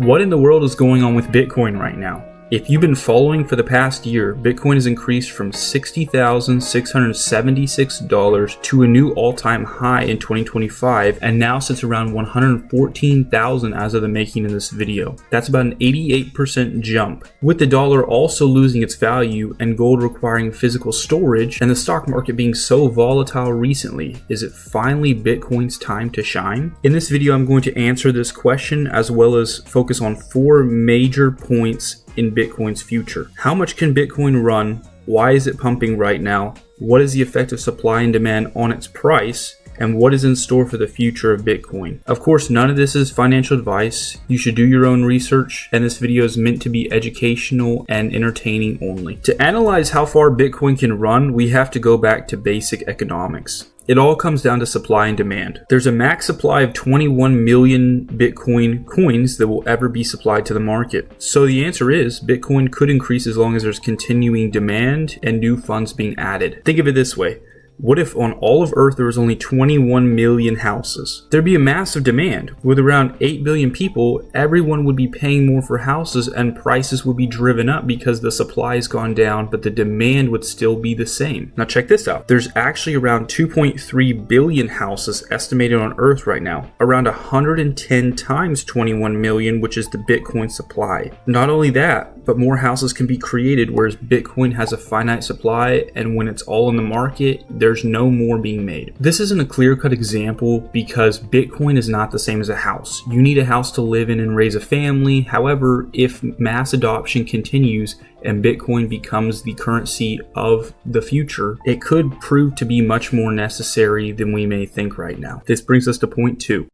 What in the world is going on with Bitcoin right now? If you've been following for the past year, Bitcoin has increased from $60,676 to a new all-time high in 2025 and now sits around $114,000 as of the making of this video. That's about an 88% jump. With the dollar also losing its value and gold requiring physical storage and the stock market being so volatile recently, is it finally Bitcoin's time to shine? In this video, I'm going to answer this question as well as focus on 4 major points in Bitcoin's future. How much can Bitcoin run? Why is it pumping right now? What is the effect of supply and demand on its price? And what is in store for the future of Bitcoin? Of course, none of this is financial advice. You should do your own research, and this video is meant to be educational and entertaining only. To analyze how far Bitcoin can run, we have to go back to basic economics. It all comes down to supply and demand. There's a max supply of 21 million Bitcoin coins that will ever be supplied to the market. So the answer is Bitcoin could increase as long as there's continuing demand and new funds being added. Think of it this way. What if on all of Earth there was only 21 million houses? There'd be a massive demand. With around 8 billion people, everyone would be paying more for houses and prices would be driven up because the supply has gone down, but the demand would still be the same. Now check this out. There's actually around 2.3 billion houses estimated on Earth right now, around 110 times 21 million, which is the Bitcoin supply. Not only that, but more houses can be created, whereas Bitcoin has a finite supply, and when it's all in the market, there's no more being made. This isn't a clear-cut example because Bitcoin is not the same as a house. You need a house to live in and raise a family. However, if mass adoption continues and Bitcoin becomes the currency of the future, it could prove to be much more necessary than we may think right now. This brings us to point 2.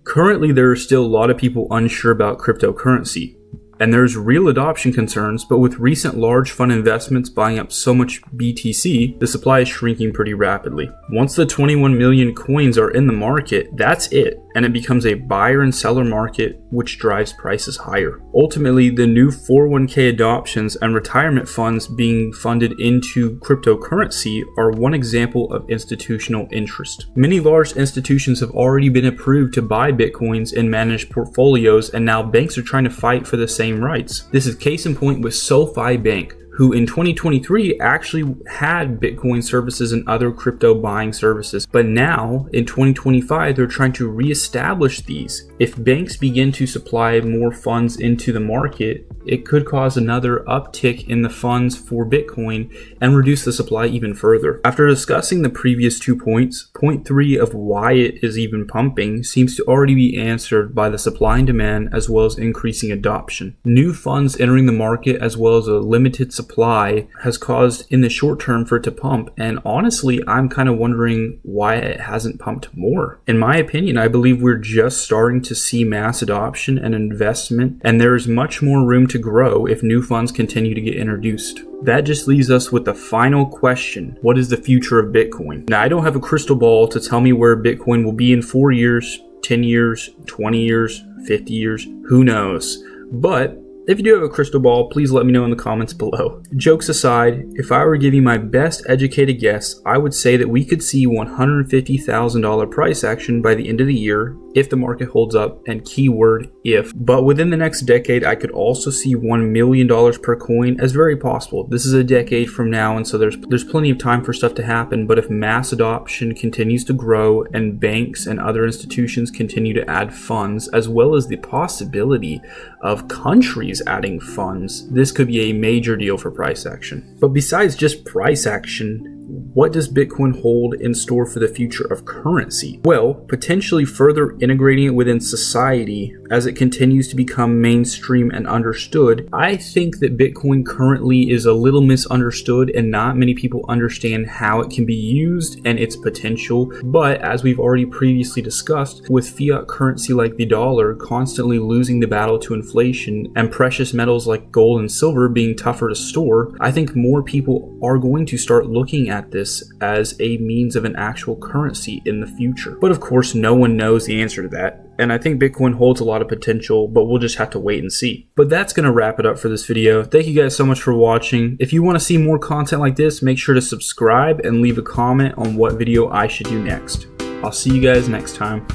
Currently, there are still a lot of people unsure about cryptocurrency, and there's real adoption concerns, but with recent large fund investments buying up so much BTC, the supply is shrinking pretty rapidly. Once the 21 million coins are in the market, that's it, and it becomes a buyer and seller market, which drives prices higher. Ultimately, the new 401k adoptions and retirement funds being funded into cryptocurrency are one example of institutional interest. Many large institutions have already been approved to buy Bitcoins and manage portfolios, and now banks are trying to fight for the same rights. This is case in point with SoFi Bank, who in 2023 actually had Bitcoin services and other crypto buying services. But now in 2025, they're trying to reestablish these. If banks begin to supply more funds into the market, it could cause another uptick in the funds for Bitcoin and reduce the supply even further. After discussing the previous 2 points, point 3 of why it is even pumping seems to already be answered by the supply and demand as well as increasing adoption. New funds entering the market as well as a limited supply has caused in the short term for it to pump, and honestly I'm kind of wondering why it hasn't pumped more. In my opinion, I believe we're just starting to see mass adoption and investment, and there is much more room to grow if new funds continue to get introduced. That just leaves us with the final question. What is the future of Bitcoin? Now, I don't have a crystal ball to tell me where Bitcoin will be in 4 years, 10 years, 20 years, 50 years, who knows? But if you do have a crystal ball, please let me know in the comments below. Jokes aside, if I were giving my best educated guess, I would say that we could see $150,000 price action by the end of the year if the market holds up, and keyword if. But within the next decade, I could also see $1 million per coin as very possible. This is a decade from now, and so there's plenty of time for stuff to happen. But if mass adoption continues to grow and banks and other institutions continue to add funds, as well as the possibility of countries adding funds, this could be a major deal for price action. But besides just price action, what does Bitcoin hold in store for the future of currency? Well, potentially further integrating it within society as it continues to become mainstream and understood. I think that Bitcoin currently is a little misunderstood and not many people understand how it can be used and its potential. But as we've already previously discussed, with fiat currency like the dollar constantly losing the battle to inflation and precious metals like gold and silver being tougher to store, I think more people are going to start looking at this as a means of an actual currency in the future. But of course, no one knows the answer to that. And I think Bitcoin holds a lot of potential, but we'll just have to wait and see. But that's going to wrap it up for this video. Thank you guys so much for watching. If you want to see more content like this, make sure to subscribe and leave a comment on what video I should do next. I'll see you guys next time.